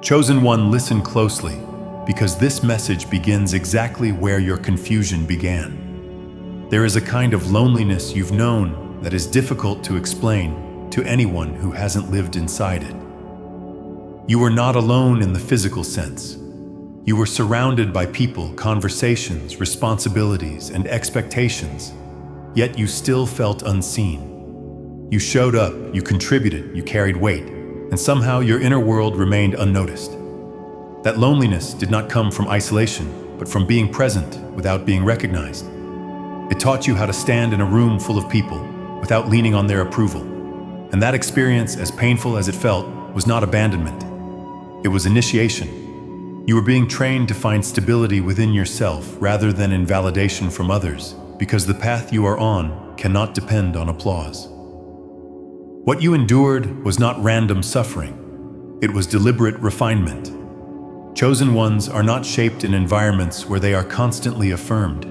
Chosen one, listen closely, because this message begins exactly where your confusion began. There is a kind of loneliness you've known that is difficult to explain to anyone who hasn't lived inside it. You were not alone in the physical sense. You were surrounded by people, conversations, responsibilities, and expectations, yet you still felt unseen. You showed up, you contributed, you carried weight, and somehow your inner world remained unnoticed. That loneliness did not come from isolation, but from being present without being recognized. It taught you how to stand in a room full of people without leaning on their approval. And that experience, as painful as it felt, was not abandonment. It was initiation. You were being trained to find stability within yourself rather than in validation from others, because the path you are on cannot depend on applause. What you endured was not random suffering. It was deliberate refinement. Chosen ones are not shaped in environments where they are constantly affirmed.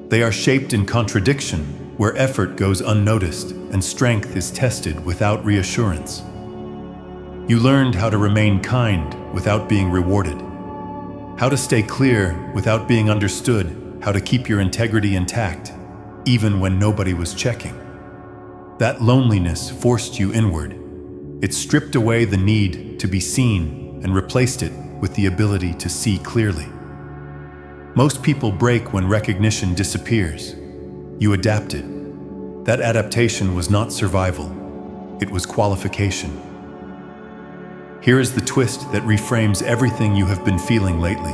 They are shaped in contradiction, where effort goes unnoticed and strength is tested without reassurance. You learned how to remain kind without being rewarded, how to stay clear without being understood, how to keep your integrity intact, even when nobody was checking. That loneliness forced you inward. It stripped away the need to be seen and replaced it with the ability to see clearly. Most people break when recognition disappears. You adapted. That adaptation was not survival. It was qualification. Here is the twist that reframes everything you have been feeling lately.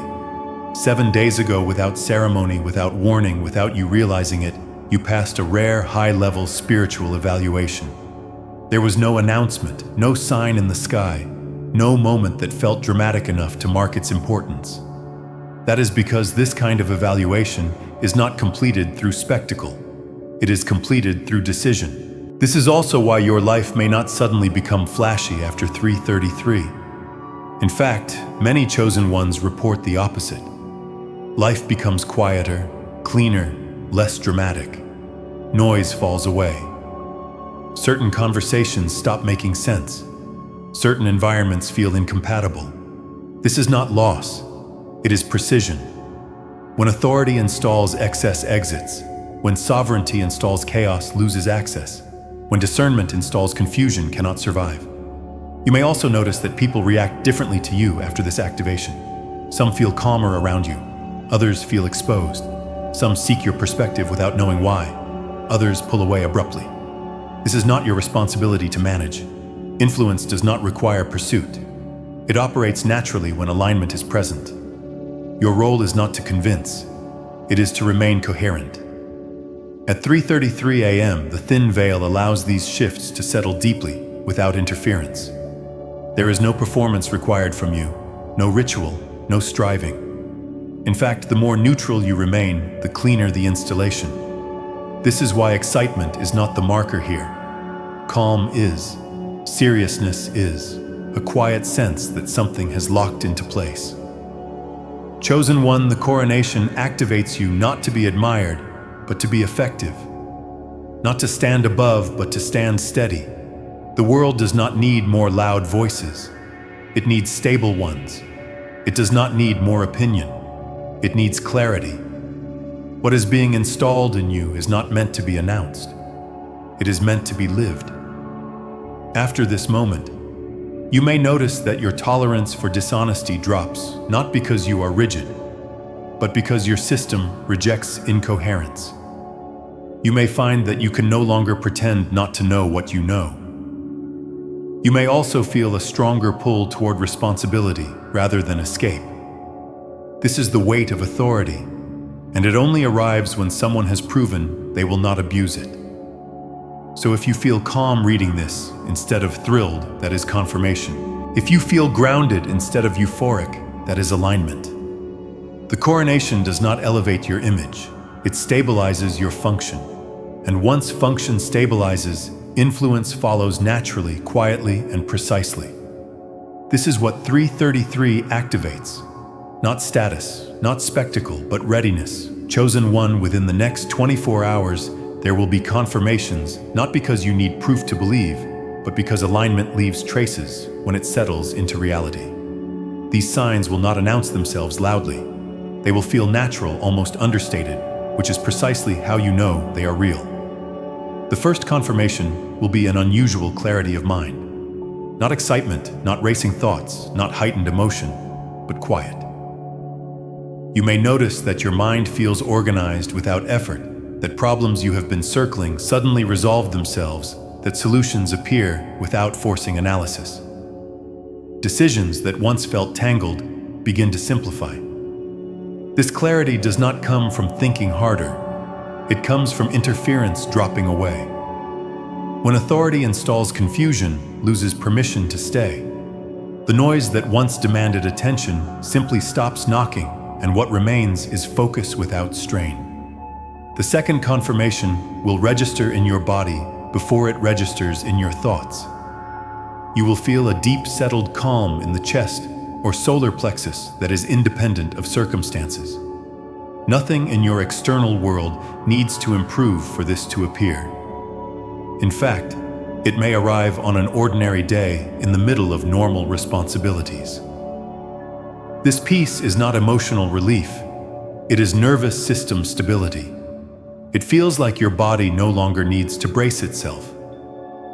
7 days ago, without ceremony, without warning, without you realizing it, you passed a rare, high-level spiritual evaluation. There was no announcement, no sign in the sky, no moment that felt dramatic enough to mark its importance. That is because this kind of evaluation is not completed through spectacle. It is completed through decision. This is also why your life may not suddenly become flashy after 3:33. In fact, many chosen ones report the opposite. Life becomes quieter, cleaner, less dramatic. Noise falls away. Certain conversations stop making sense. Certain environments feel incompatible. This is not loss. It is precision. When authority installs excess exits, when sovereignty installs chaos loses access, when discernment installs confusion cannot survive. You may also notice that people react differently to you after this activation. Some feel calmer around you. Others feel exposed. Some seek your perspective without knowing why. Others pull away abruptly. This is not your responsibility to manage. Influence does not require pursuit. It operates naturally when alignment is present. Your role is not to convince. It is to remain coherent. At 3:33 a.m., the thin veil allows these shifts to settle deeply without interference. There is no performance required from you, no ritual, no striving. In fact, the more neutral you remain, the cleaner the installation. This is why excitement is not the marker here. Calm is. Seriousness is. A quiet sense that something has locked into place. Chosen one, the coronation activates you not to be admired, but to be effective. Not to stand above, but to stand steady. The world does not need more loud voices. It needs stable ones. It does not need more opinion. It needs clarity. What is being installed in you is not meant to be announced. It is meant to be lived. After this moment, you may notice that your tolerance for dishonesty drops, not because you are rigid, but because your system rejects incoherence. You may find that you can no longer pretend not to know what you know. You may also feel a stronger pull toward responsibility rather than escape. This is the weight of authority, and it only arrives when someone has proven they will not abuse it. So if you feel calm reading this instead of thrilled, that is confirmation. If you feel grounded instead of euphoric, that is alignment. The coronation does not elevate your image. It stabilizes your function. And once function stabilizes, influence follows naturally, quietly, and precisely. This is what 3:33 activates. Not status, not spectacle, but readiness. Chosen one, within the next 24 hours, there will be confirmations, not because you need proof to believe, but because alignment leaves traces when it settles into reality. These signs will not announce themselves loudly. They will feel natural, almost understated, which is precisely how you know they are real. The first confirmation will be an unusual clarity of mind. Not excitement, not racing thoughts, not heightened emotion, but quiet. You may notice that your mind feels organized without effort, that problems you have been circling suddenly resolve themselves, that solutions appear without forcing analysis. Decisions that once felt tangled begin to simplify. This clarity does not come from thinking harder. It comes from interference dropping away. When authority installs confusion, loses permission to stay. The noise that once demanded attention simply stops knocking, and what remains is focus without strain. The second confirmation will register in your body before it registers in your thoughts. You will feel a deep, settled calm in the chest or solar plexus that is independent of circumstances. Nothing in your external world needs to improve for this to appear. In fact, it may arrive on an ordinary day in the middle of normal responsibilities. This peace is not emotional relief. It is nervous system stability. It feels like your body no longer needs to brace itself.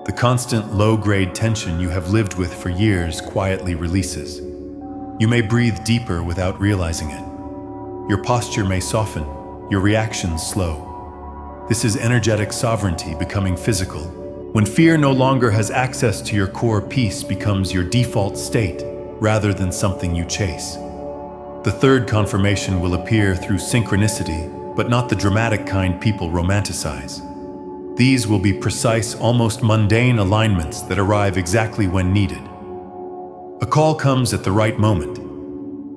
The constant low-grade tension you have lived with for years quietly releases. You may breathe deeper without realizing it. Your posture may soften, your reactions slow. This is energetic sovereignty becoming physical. When fear no longer has access to your core, peace becomes your default state rather than something you chase. The third confirmation will appear through synchronicity, but not the dramatic kind people romanticize. These will be precise, almost mundane alignments that arrive exactly when needed. A call comes at the right moment.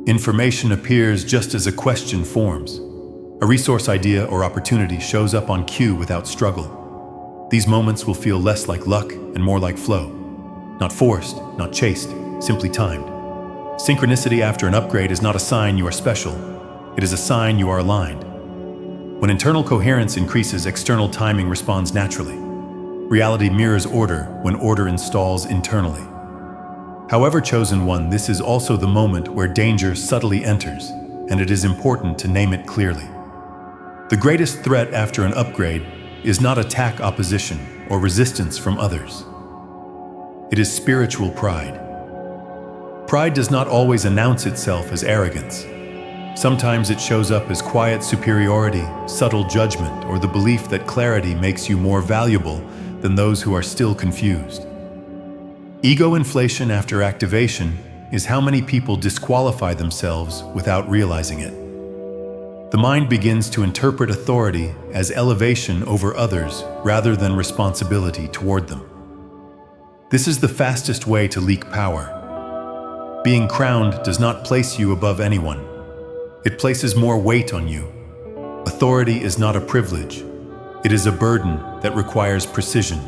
Information appears just as a question forms. A resource idea or opportunity shows up on cue without struggle. These moments will feel less like luck and more like flow. Not forced, not chased, simply timed. Synchronicity after an upgrade is not a sign you are special. It is a sign you are aligned. When internal coherence increases, external timing responds naturally. Reality mirrors order when order installs internally. However, chosen one, this is also the moment where danger subtly enters, and it is important to name it clearly. The greatest threat after an upgrade is not attack, opposition, or resistance from others. It is spiritual pride. Pride does not always announce itself as arrogance. Sometimes it shows up as quiet superiority, subtle judgment, or the belief that clarity makes you more valuable than those who are still confused. Ego inflation after activation is how many people disqualify themselves without realizing it. The mind begins to interpret authority as elevation over others rather than responsibility toward them. This is the fastest way to leak power. Being crowned does not place you above anyone. It places more weight on you. Authority is not a privilege. It is a burden that requires precision.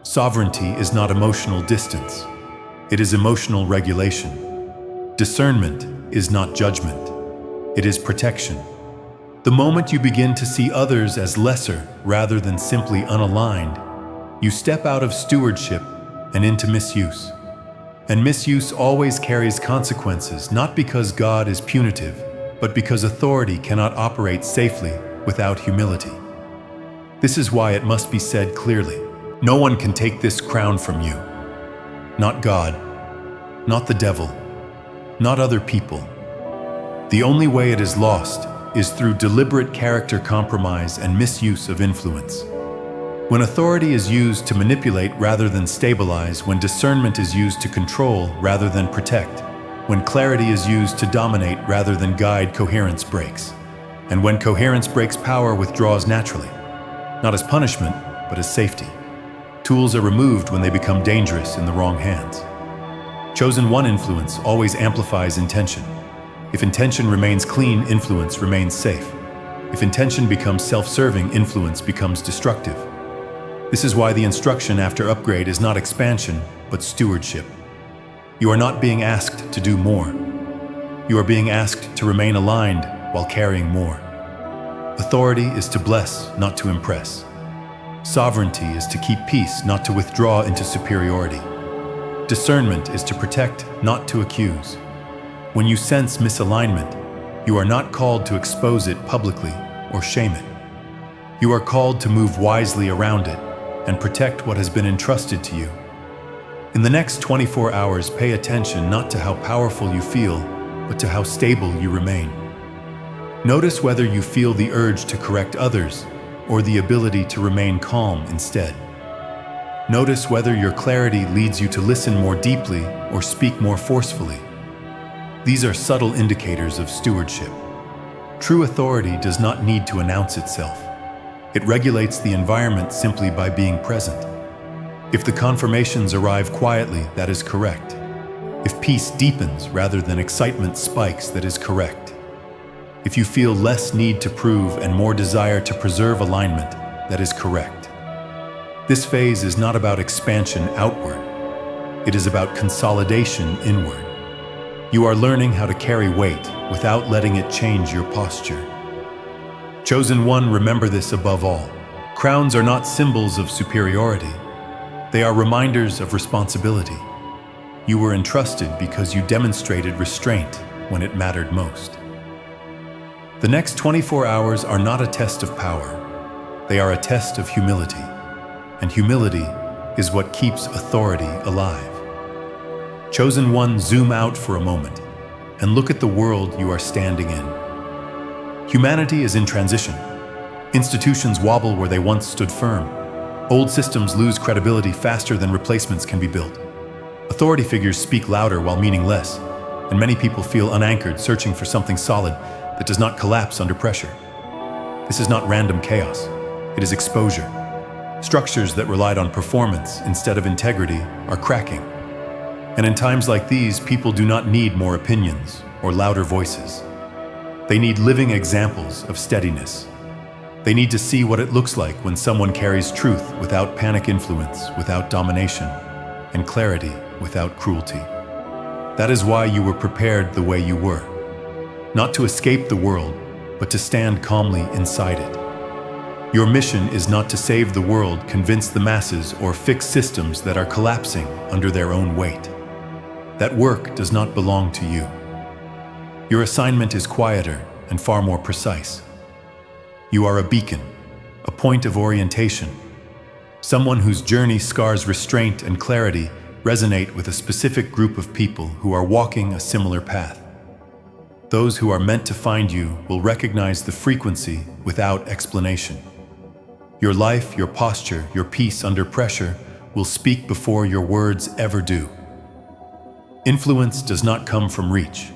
Sovereignty is not emotional distance. It is emotional regulation. Discernment is not judgment. It is protection. The moment you begin to see others as lesser rather than simply unaligned, you step out of stewardship and into misuse. And misuse always carries consequences, not because God is punitive, but because authority cannot operate safely without humility. This is why it must be said clearly. No one can take this crown from you. Not God, not the devil, not other people. The only way it is lost is through deliberate character compromise and misuse of influence. When authority is used to manipulate rather than stabilize, when discernment is used to control rather than protect, when clarity is used to dominate rather than guide, coherence breaks. And when coherence breaks, power withdraws naturally, not as punishment, but as safety. Tools are removed when they become dangerous in the wrong hands. Chosen one influence always amplifies intention. If intention remains clean, influence remains safe. If intention becomes self-serving, influence becomes destructive. This is why the instruction after upgrade is not expansion, but stewardship. You are not being asked to do more. You are being asked to remain aligned while carrying more. Authority is to bless, not to impress. Sovereignty is to keep peace, not to withdraw into superiority. Discernment is to protect, not to accuse. When you sense misalignment, you are not called to expose it publicly or shame it. You are called to move wisely around it and protect what has been entrusted to you. In the next 24 hours, pay attention not to how powerful you feel, but to how stable you remain. Notice whether you feel the urge to correct others or the ability to remain calm instead. Notice whether your clarity leads you to listen more deeply or speak more forcefully. These are subtle indicators of stewardship. True authority does not need to announce itself. It regulates the environment simply by being present. If the confirmations arrive quietly, that is correct. If peace deepens rather than excitement spikes, that is correct. If you feel less need to prove and more desire to preserve alignment, that is correct. This phase is not about expansion outward. It is about consolidation inward. You are learning how to carry weight without letting it change your posture. Chosen one, remember this above all. Crowns are not symbols of superiority. They are reminders of responsibility. You were entrusted because you demonstrated restraint when it mattered most. The next 24 hours are not a test of power. They are a test of humility. And humility is what keeps authority alive. Chosen one, zoom out for a moment and look at the world you are standing in. Humanity is in transition. Institutions wobble where they once stood firm. Old systems lose credibility faster than replacements can be built. Authority figures speak louder while meaning less, and many people feel unanchored, searching for something solid that does not collapse under pressure. This is not random chaos. It is exposure. Structures that relied on performance instead of integrity are cracking. And in times like these, people do not need more opinions or louder voices. They need living examples of steadiness. They need to see what it looks like when someone carries truth without panic influence, without domination, and clarity without cruelty. That is why you were prepared the way you were. Not to escape the world, but to stand calmly inside it. Your mission is not to save the world, convince the masses, or fix systems that are collapsing under their own weight. That work does not belong to you. Your assignment is quieter and far more precise. You are a beacon, a point of orientation, someone whose journey scars restraint and clarity resonate with a specific group of people who are walking a similar path. Those who are meant to find you will recognize the frequency without explanation. Your life, your posture, your peace under pressure will speak before your words ever do. Influence does not come from reach.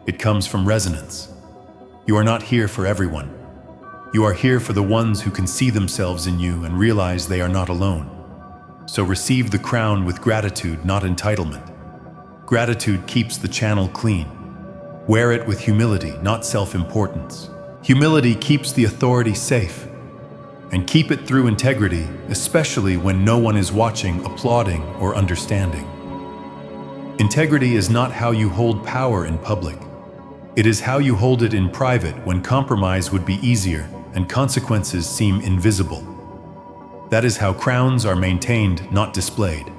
It comes from resonance. You are not here for everyone. You are here for the ones who can see themselves in you and realize they are not alone. So receive the crown with gratitude, not entitlement. Gratitude keeps the channel clean. Wear it with humility, not self-importance. Humility keeps the authority safe. And keep it through integrity, especially when no one is watching, applauding, or understanding. Integrity is not how you hold power in public. It is how you hold it in private when compromise would be easier and consequences seem invisible. That is how crowns are maintained, not displayed.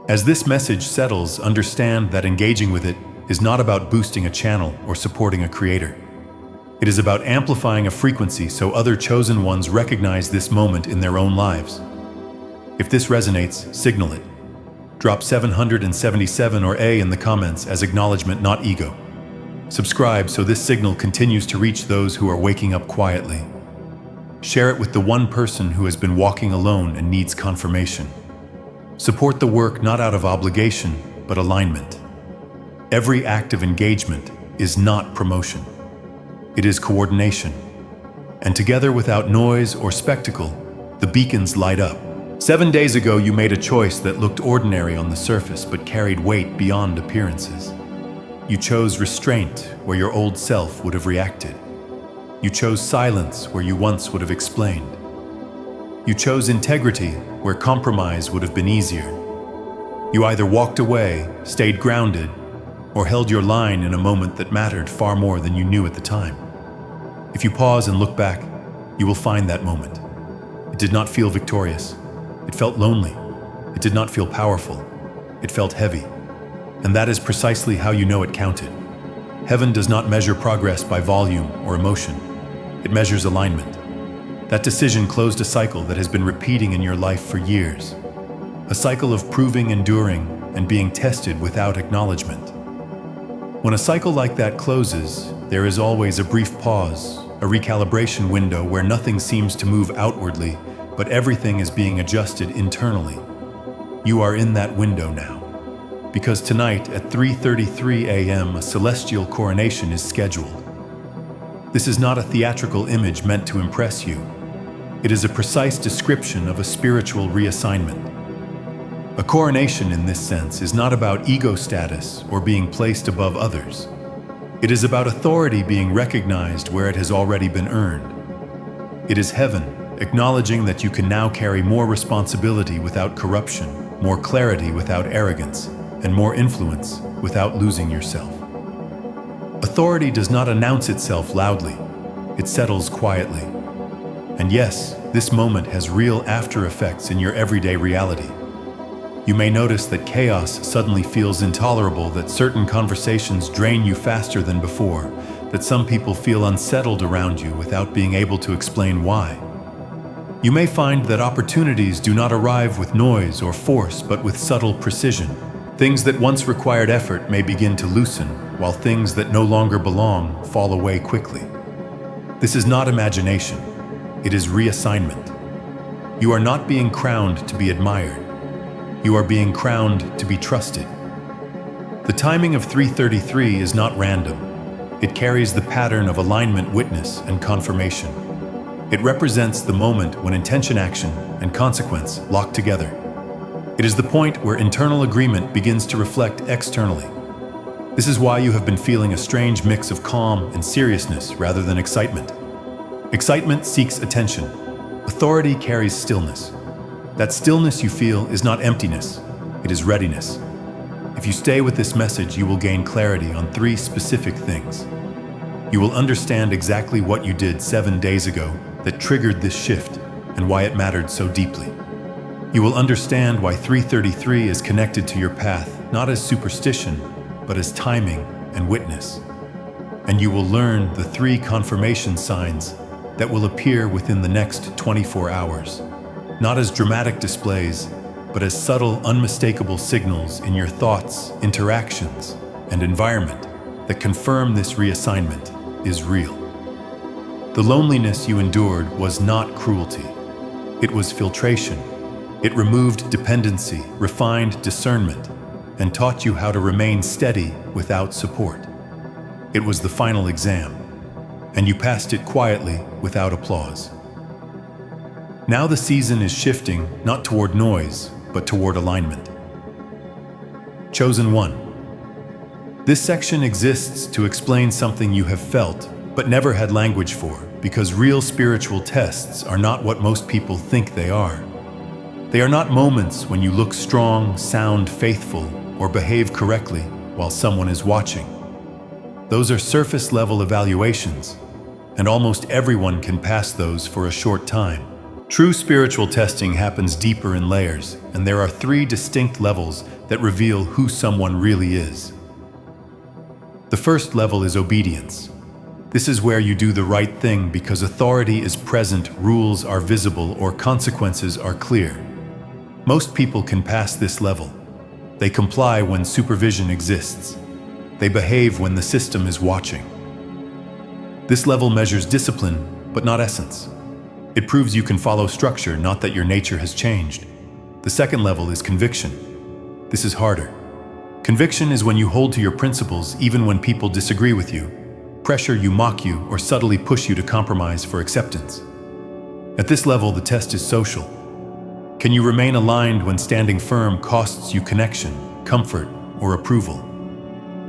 As this message settles, understand that engaging with it is not about boosting a channel or supporting a creator. It is about amplifying a frequency so other chosen ones recognize this moment in their own lives. If this resonates, signal it. Drop 777 or A in the comments as acknowledgement, not ego. Subscribe so this signal continues to reach those who are waking up quietly. Share it with the one person who has been walking alone and needs confirmation. Support the work not out of obligation, but alignment. Every act of engagement is not promotion. It is coordination. And together, without noise or spectacle, the beacons light up. 7 days ago, you made a choice that looked ordinary on the surface but carried weight beyond appearances. You chose restraint where your old self would have reacted. You chose silence where you once would have explained. You chose integrity where compromise would have been easier. You either walked away, stayed grounded, or held your line in a moment that mattered far more than you knew at the time. If you pause and look back, you will find that moment. It did not feel victorious. It felt lonely. It did not feel powerful. It felt heavy. And that is precisely how you know it counted. Heaven does not measure progress by volume or emotion. It measures alignment. That decision closed a cycle that has been repeating in your life for years. A cycle of proving, enduring, and being tested without acknowledgement. When a cycle like that closes, there is always a brief pause, a recalibration window where nothing seems to move outwardly, but everything is being adjusted internally. You are in that window now. Because tonight at 3:33 a.m. a celestial coronation is scheduled. This is not a theatrical image meant to impress you. It is a precise description of a spiritual reassignment. A coronation in this sense is not about ego status or being placed above others. It is about authority being recognized where it has already been earned. It is heaven acknowledging that you can now carry more responsibility without corruption, more clarity without arrogance, and more influence without losing yourself. Authority does not announce itself loudly, it settles quietly. And yes, this moment has real after effects in your everyday reality. You may notice that chaos suddenly feels intolerable, that certain conversations drain you faster than before, that some people feel unsettled around you without being able to explain why. You may find that opportunities do not arrive with noise or force, but with subtle precision. Things that once required effort may begin to loosen, while things that no longer belong fall away quickly. This is not imagination, it is reassignment. You are not being crowned to be admired. You are being crowned to be trusted. The timing of 3:33 is not random. It carries the pattern of alignment, witness, and confirmation. It represents the moment when intention, action, and consequence lock together. It is the point where internal agreement begins to reflect externally. This is why you have been feeling a strange mix of calm and seriousness rather than excitement. Excitement seeks attention. Authority carries stillness. That stillness you feel is not emptiness, it is readiness. If you stay with this message, you will gain clarity on 3 specific things. You will understand exactly what you did 7 days ago that triggered this shift and why it mattered so deeply. You will understand why 3:33 is connected to your path, not as superstition, but as timing and witness. And you will learn the 3 confirmation signs that will appear within the next 24 hours, not as dramatic displays, but as subtle, unmistakable signals in your thoughts, interactions, and environment that confirm this reassignment is real. The loneliness you endured was not cruelty. It was filtration. It removed dependency, refined discernment, and taught you how to remain steady without support. It was the final exam, and you passed it quietly without applause. Now the season is shifting not toward noise, but toward alignment. Chosen one. This section exists to explain something you have felt, but never had language for, because real spiritual tests are not what most people think they are. They are not moments when you look strong, sound faithful, or behave correctly while someone is watching. Those are surface-level evaluations, and almost everyone can pass those for a short time. True spiritual testing happens deeper in layers, and there are 3 distinct levels that reveal who someone really is. The first level is obedience. This is where you do the right thing because authority is present, rules are visible, or consequences are clear. Most people can pass this level. They comply when supervision exists. They behave when the system is watching. This level measures discipline, but not essence. It proves you can follow structure, not that your nature has changed. The second level is conviction. This is harder. Conviction is when you hold to your principles even when people disagree with you, pressure you, mock you, or subtly push you to compromise for acceptance. At this level, the test is social. Can you remain aligned when standing firm costs you connection, comfort, or approval?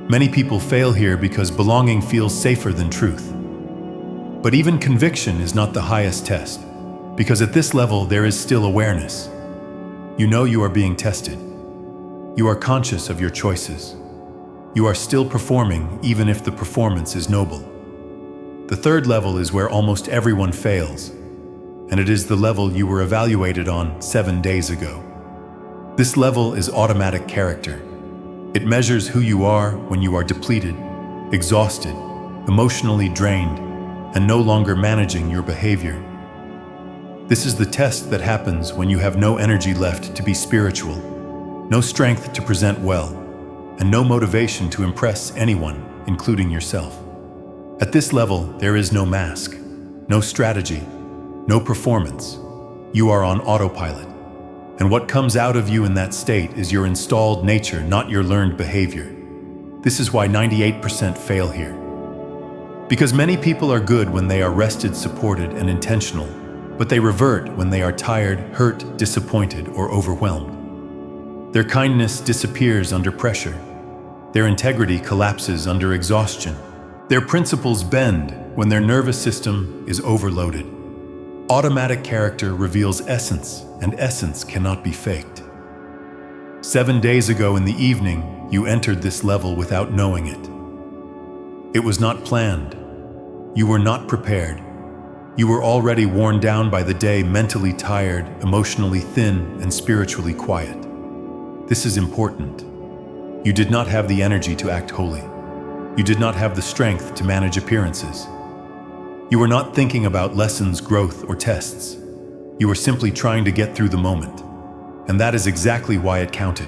Many people fail here because belonging feels safer than truth. But even conviction is not the highest test, because at this level there is still awareness. You know you are being tested. You are conscious of your choices. You are still performing even if the performance is noble. The third level is where almost everyone fails, and it is the level you were evaluated on 7 days ago. This level is automatic character. It measures who you are when you are depleted, exhausted, emotionally drained, and no longer managing your behavior. This is the test that happens when you have no energy left to be spiritual, no strength to present well, and no motivation to impress anyone, including yourself. At this level, there is no mask, no strategy, no performance. You are on autopilot. And what comes out of you in that state is your installed nature, not your learned behavior. This is why 98% fail here. Because many people are good when they are rested, supported, and intentional, but they revert when they are tired, hurt, disappointed, or overwhelmed. Their kindness disappears under pressure. Their integrity collapses under exhaustion. Their principles bend when their nervous system is overloaded. Automatic character reveals essence, and essence cannot be faked. 7 days ago in the evening, you entered this level without knowing it. It was not planned. You were not prepared. You were already worn down by the day, mentally tired, emotionally thin, and spiritually quiet. This is important. You did not have the energy to act holy. You did not have the strength to manage appearances. You were not thinking about lessons, growth, or tests. You were simply trying to get through the moment. And that is exactly why it counted.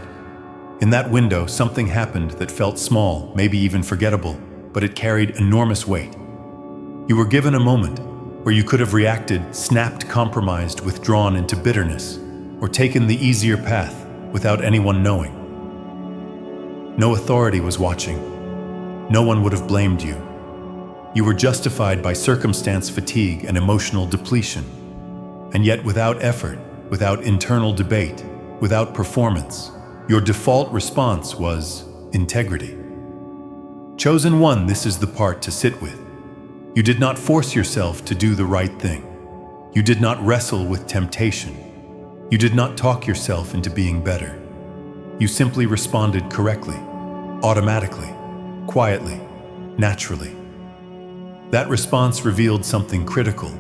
In that window, something happened that felt small, maybe even forgettable, but it carried enormous weight. You were given a moment where you could have reacted, snapped, compromised, withdrawn into bitterness, or taken the easier path without anyone knowing. No authority was watching. No one would have blamed you. You were justified by circumstance fatigue and emotional depletion. And yet without effort, without internal debate, without performance, your default response was integrity. Chosen one, this is the part to sit with. You did not force yourself to do the right thing. You did not wrestle with temptation. You did not talk yourself into being better. You simply responded correctly, automatically, quietly, naturally. That response revealed something critical.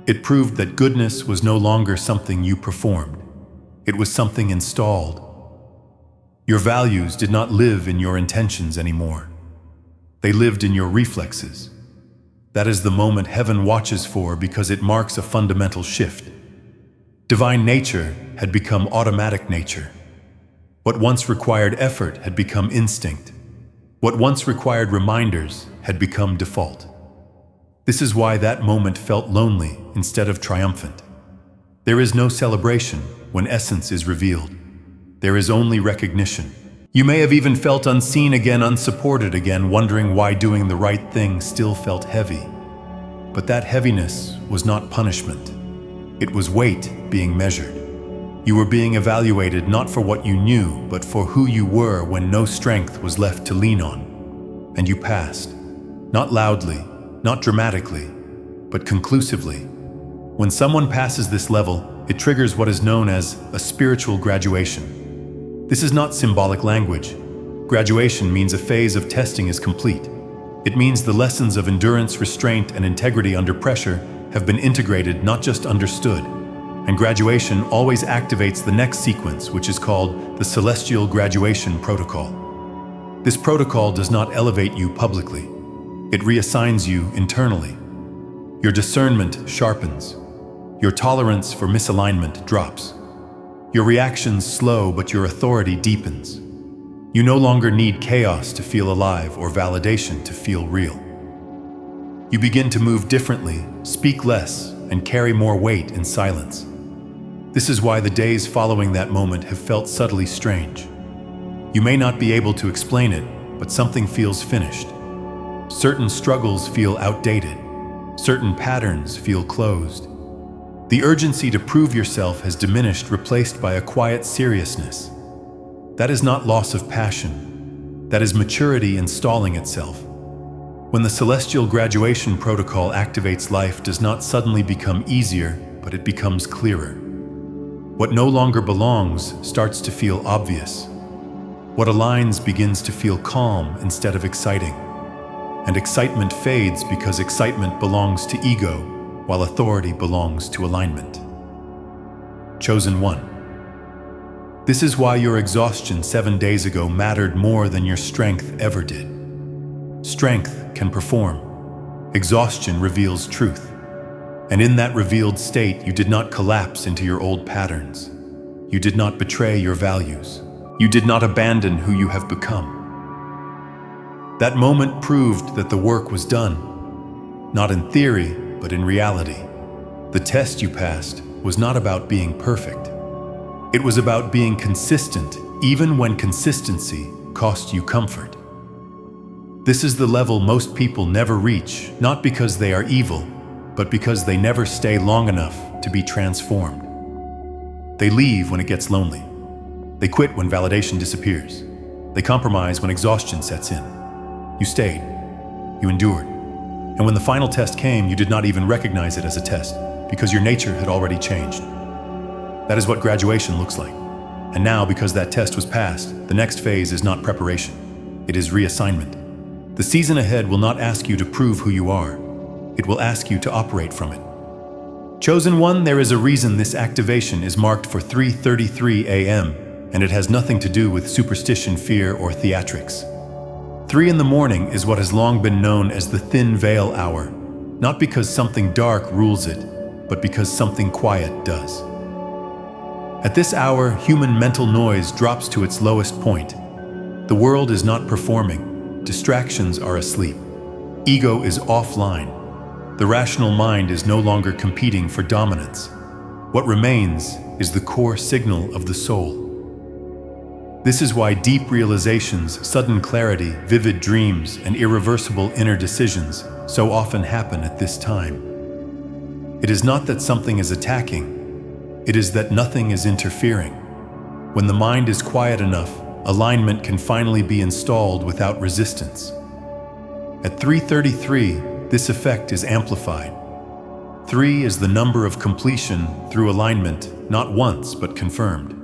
It proved that goodness was no longer something you performed. It was something installed. Your values did not live in your intentions anymore. They lived in your reflexes. That is the moment heaven watches for because it marks a fundamental shift. Divine nature had become automatic nature. What once required effort had become instinct. What once required reminders had become default. This is why that moment felt lonely instead of triumphant. There is no celebration when essence is revealed. There is only recognition. You may have even felt unseen again, unsupported again, wondering why doing the right thing still felt heavy. But that heaviness was not punishment. It was weight being measured. You were being evaluated not for what you knew, but for who you were when no strength was left to lean on. And you passed. Not loudly, not dramatically, but conclusively. When someone passes this level, it triggers what is known as a spiritual graduation. This is not symbolic language. Graduation means a phase of testing is complete. It means the lessons of endurance, restraint, and integrity under pressure have been integrated, not just understood. And graduation always activates the next sequence, which is called the Celestial Graduation Protocol. This protocol does not elevate you publicly. It reassigns you internally. Your discernment sharpens. Your tolerance for misalignment drops. Your reactions slow, but your authority deepens. You no longer need chaos to feel alive or validation to feel real. You begin to move differently, speak less, and carry more weight in silence. This is why the days following that moment have felt subtly strange. You may not be able to explain it, but something feels finished. Certain struggles feel outdated. Certain patterns feel closed. The urgency to prove yourself has diminished, replaced by a quiet seriousness. That is not loss of passion. That is maturity installing itself. When the Celestial Graduation Protocol activates, life does not suddenly become easier, but it becomes clearer. What no longer belongs starts to feel obvious. What aligns begins to feel calm instead of exciting. And excitement fades because excitement belongs to ego, while authority belongs to alignment. Chosen one. This is why your exhaustion 7 days ago mattered more than your strength ever did. Strength can perform. Exhaustion reveals truth. And in that revealed state, you did not collapse into your old patterns. You did not betray your values. You did not abandon who you have become. That moment proved that the work was done, not in theory, but in reality. The test you passed was not about being perfect. It was about being consistent, even when consistency cost you comfort. This is the level most people never reach, not because they are evil, but because they never stay long enough to be transformed. They leave when it gets lonely. They quit when validation disappears. They compromise when exhaustion sets in. You stayed. You endured. And when the final test came, you did not even recognize it as a test, because your nature had already changed. That is what graduation looks like. And now, because that test was passed, the next phase is not preparation. It is reassignment. The season ahead will not ask you to prove who you are. It will ask you to operate from it. Chosen one, there is a reason this activation is marked for 3:33 a.m., and it has nothing to do with superstition, fear, or theatrics. 3 in the morning is what has long been known as the thin veil hour, not because something dark rules it, but because something quiet does. At this hour, human mental noise drops to its lowest point. The world is not performing. Distractions are asleep. Ego is offline. The rational mind is no longer competing for dominance. What remains is the core signal of the soul. This is why deep realizations, sudden clarity, vivid dreams, and irreversible inner decisions so often happen at this time. It is not that something is attacking. It is that nothing is interfering. When the mind is quiet enough, alignment can finally be installed without resistance. At 3:33, this effect is amplified. 3 is the number of completion through alignment, not once but confirmed.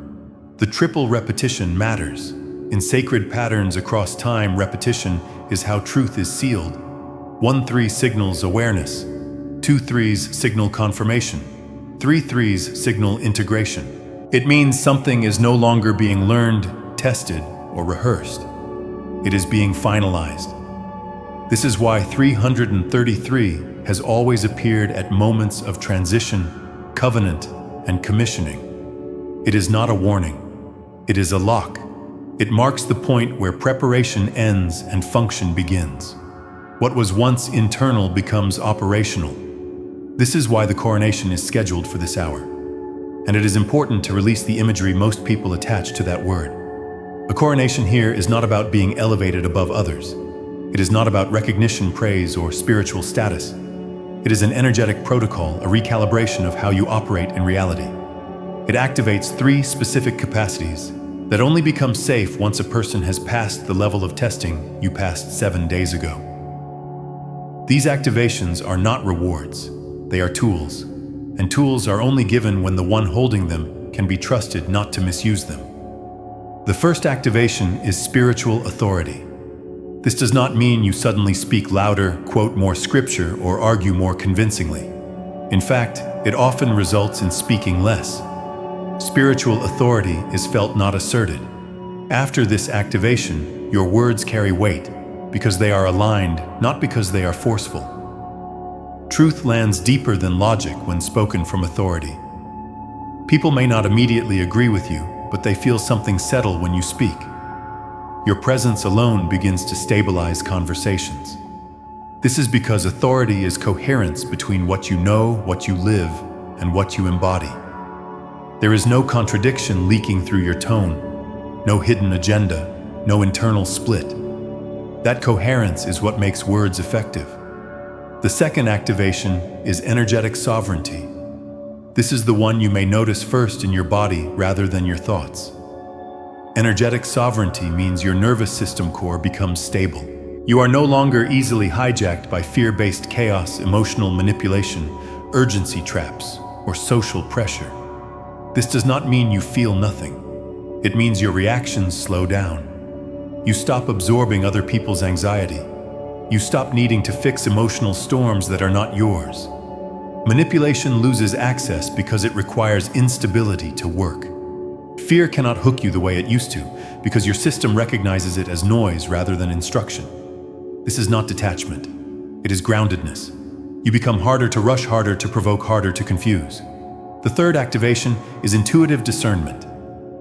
The triple repetition matters. In sacred patterns across time, repetition is how truth is sealed. 1-3 signals awareness. 2-3s signal confirmation. 3-3s signal integration. It means something is no longer being learned, tested, or rehearsed. It is being finalized. This is why 333 has always appeared at moments of transition, covenant, and commissioning. It is not a warning. It is a lock. It marks the point where preparation ends and function begins. What was once internal becomes operational. This is why the coronation is scheduled for this hour. And it is important to release the imagery most people attach to that word. A coronation here is not about being elevated above others. It is not about recognition, praise, or spiritual status. It is an energetic protocol, a recalibration of how you operate in reality. It activates 3 specific capacities that only become safe once a person has passed the level of testing you passed 7 days ago. These activations are not rewards. They are tools. And tools are only given when the one holding them can be trusted not to misuse them. The first activation is spiritual authority. This does not mean you suddenly speak louder, quote more scripture, or argue more convincingly. In fact, it often results in speaking less. Spiritual authority is felt, not asserted. After this activation, your words carry weight because they are aligned, not because they are forceful. Truth lands deeper than logic when spoken from authority. People may not immediately agree with you, but they feel something settle when you speak. Your presence alone begins to stabilize conversations. This is because authority is coherence between what you know, what you live, and what you embody. There is no contradiction leaking through your tone, no hidden agenda, no internal split. That coherence is what makes words effective. The second activation is energetic sovereignty. This is the one you may notice first in your body rather than your thoughts. Energetic sovereignty means your nervous system core becomes stable. You are no longer easily hijacked by fear-based chaos, emotional manipulation, urgency traps, or social pressure. This does not mean you feel nothing. It means your reactions slow down. You stop absorbing other people's anxiety. You stop needing to fix emotional storms that are not yours. Manipulation loses access because it requires instability to work. Fear cannot hook you the way it used to because your system recognizes it as noise rather than instruction. This is not detachment. It is groundedness. You become harder to rush, harder to provoke, harder to confuse. The third activation is intuitive discernment.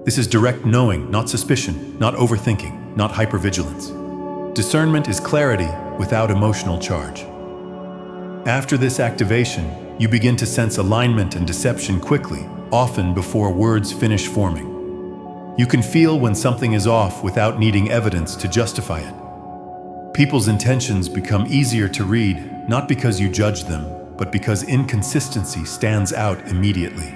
This is direct knowing, not suspicion, not overthinking, not hypervigilance. Discernment is clarity without emotional charge. After this activation, you begin to sense alignment and deception quickly, often before words finish forming. You can feel when something is off without needing evidence to justify it. People's intentions become easier to read, not because you judge them, but because inconsistency stands out immediately.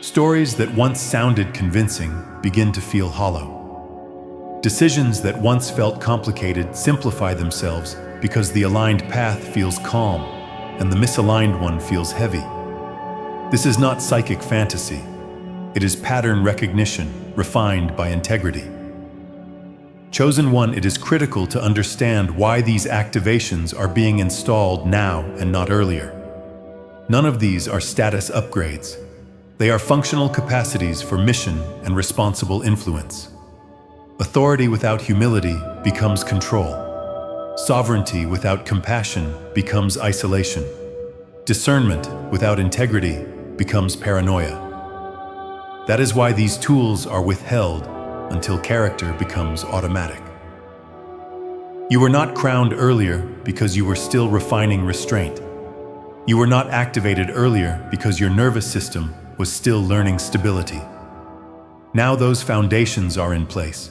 Stories that once sounded convincing begin to feel hollow. Decisions that once felt complicated simplify themselves because the aligned path feels calm and the misaligned one feels heavy. This is not psychic fantasy. It is pattern recognition refined by integrity. Chosen one, it is critical to understand why these activations are being installed now and not earlier. None of these are status upgrades. They are functional capacities for mission and responsible influence. Authority without humility becomes control. Sovereignty without compassion becomes isolation. Discernment without integrity becomes paranoia. That is why these tools are withheld until character becomes automatic. You were not crowned earlier because you were still refining restraint. You were not activated earlier because your nervous system was still learning stability. Now those foundations are in place.